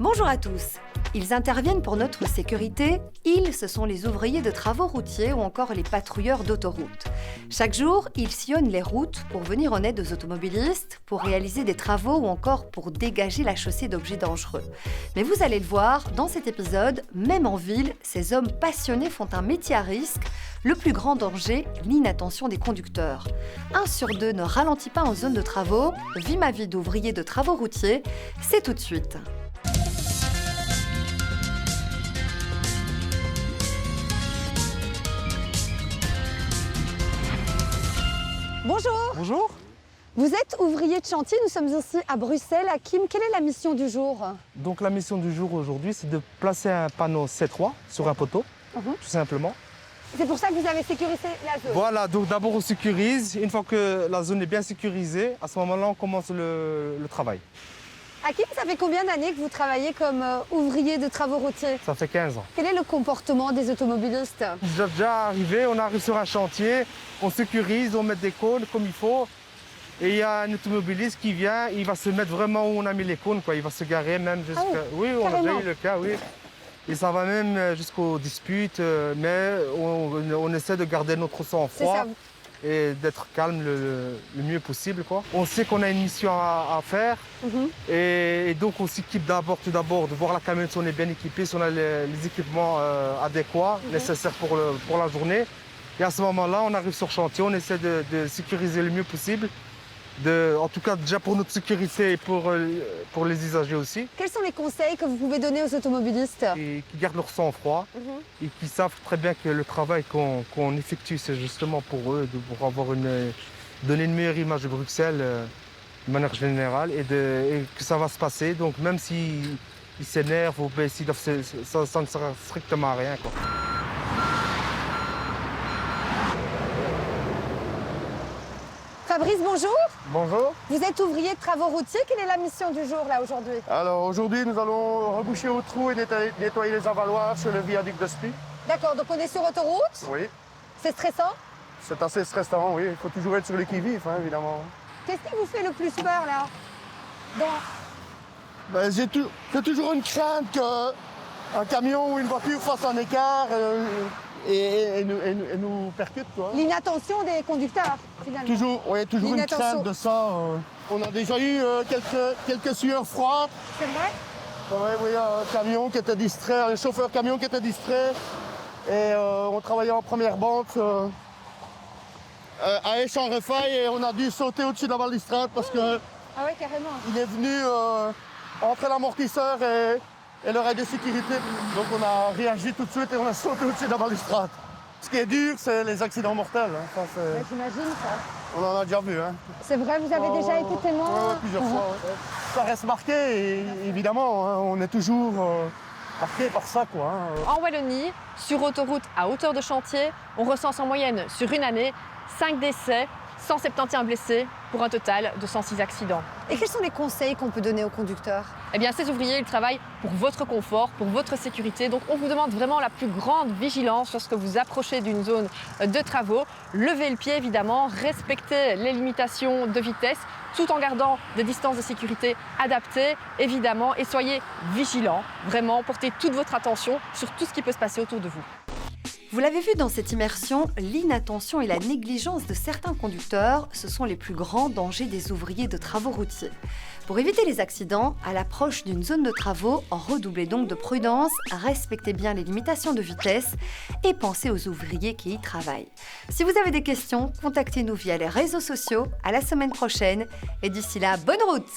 Bonjour à tous. Ils interviennent pour notre sécurité. Ils, ce sont les ouvriers de travaux routiers ou encore les patrouilleurs d'autoroute. Chaque jour, ils sillonnent les routes pour venir en aide aux automobilistes, pour réaliser des travaux ou encore pour dégager la chaussée d'objets dangereux. Mais vous allez le voir, dans cet épisode, même en ville, ces hommes passionnés font un métier à risque. Le plus grand danger, l'inattention des conducteurs. 1 sur 2 ne ralentit pas en zone de travaux. Vie ma vie d'ouvrier de travaux routiers, c'est tout de suite. Bonjour. Bonjour. Vous êtes ouvrier de chantier, nous sommes ici à Bruxelles. Hakim, quelle est la mission du jour? Donc la mission du jour aujourd'hui, c'est de placer un panneau C3 sur un poteau, tout simplement. C'est pour ça que vous avez sécurisé la zone. Voilà, donc d'abord on sécurise. Une fois que la zone est bien sécurisée, à ce moment-là, on commence le travail. Hakim, ça fait combien d'années que vous travaillez comme ouvrier de travaux routiers? Ça fait 15 ans. Quel est le comportement des automobilistes? Déjà arrivé, on arrive sur un chantier, on sécurise, on met des cônes comme il faut. Et il y a un automobiliste qui vient, il va se mettre vraiment où on a mis les cônes, quoi. Il va se garer même jusqu'à... oui, on a déjà eu le cas, oui. Et ça va même jusqu'aux disputes, mais on essaie de garder notre sang-froid et d'être calme le mieux possible, quoi. On sait qu'on a une mission à faire et donc on s'équipe tout d'abord de voir la camionnette si on est bien équipé, si on a les équipements adéquats, nécessaires pour la journée. Et à ce moment-là, on arrive sur chantier, on essaie de sécuriser le mieux possible. En tout cas, déjà pour notre sécurité et pour les usagers aussi. Quels sont les conseils que vous pouvez donner aux automobilistes? Et qui gardent leur sang-froid et qui savent très bien que le travail qu'on effectue, c'est justement pour eux, pour donner une meilleure image de Bruxelles de manière générale et que ça va se passer. Donc même s'ils s'énervent, ça ne sert strictement à rien, quoi. Fabrice, bonjour. Bonjour. Vous êtes ouvrier de travaux routiers. Quelle est la mission du jour là aujourd'hui? Alors aujourd'hui, nous allons reboucher au trou et nettoyer les avaloirs sur le viaduc de Spi. D'accord, donc on est sur autoroute. Oui. C'est stressant? C'est assez stressant, oui. Il faut toujours être sur le qui-vive, hein, évidemment. Qu'est-ce qui vous fait le plus peur là? J'ai toujours une crainte qu'un camion ou une voiture fasse un écart et nous percute, quoi. L'inattention des conducteurs, finalement. Toujours une crainte de ça. On a déjà eu quelques sueurs froides. C'est vrai? Oui, un camion qui était distrait, un chauffeur camion qui était distrait. Et on travaillait en première bande à Esch-en-Refaille et on a dû sauter au-dessus de la balustrade parce que Ah ouais, carrément. il est venu entre l'amortisseur et le rail de sécurité. Donc on a réagi tout de suite et on a sauté au-dessus de la balustrade. Ce qui est dur, c'est les accidents mortels. Hein. Ça, j'imagine ça. on en a déjà vu. Hein. C'est vrai, vous avez déjà été témoin? Oui, plusieurs fois. Ouais. Ça reste marqué et évidemment, hein, on est toujours marqué par ça, quoi. Hein. En Wallonie, sur autoroute à hauteur de chantier, on recense en moyenne sur une année 5 décès, 171 blessés pour un total de 106 accidents. Et quels sont les conseils qu'on peut donner aux conducteurs? Eh bien, ces ouvriers, ils travaillent pour votre confort, pour votre sécurité. Donc, on vous demande vraiment la plus grande vigilance lorsque vous approchez d'une zone de travaux. Levez le pied, évidemment, respectez les limitations de vitesse, tout en gardant des distances de sécurité adaptées, évidemment, et soyez vigilants. Vraiment, portez toute votre attention sur tout ce qui peut se passer autour de vous. Vous l'avez vu dans cette immersion, l'inattention et la négligence de certains conducteurs, ce sont les plus grands dangers des ouvriers de travaux routiers. Pour éviter les accidents, à l'approche d'une zone de travaux, redoublez donc de prudence, respectez bien les limitations de vitesse et pensez aux ouvriers qui y travaillent. Si vous avez des questions, contactez-nous via les réseaux sociaux. À la semaine prochaine et d'ici là, bonne route!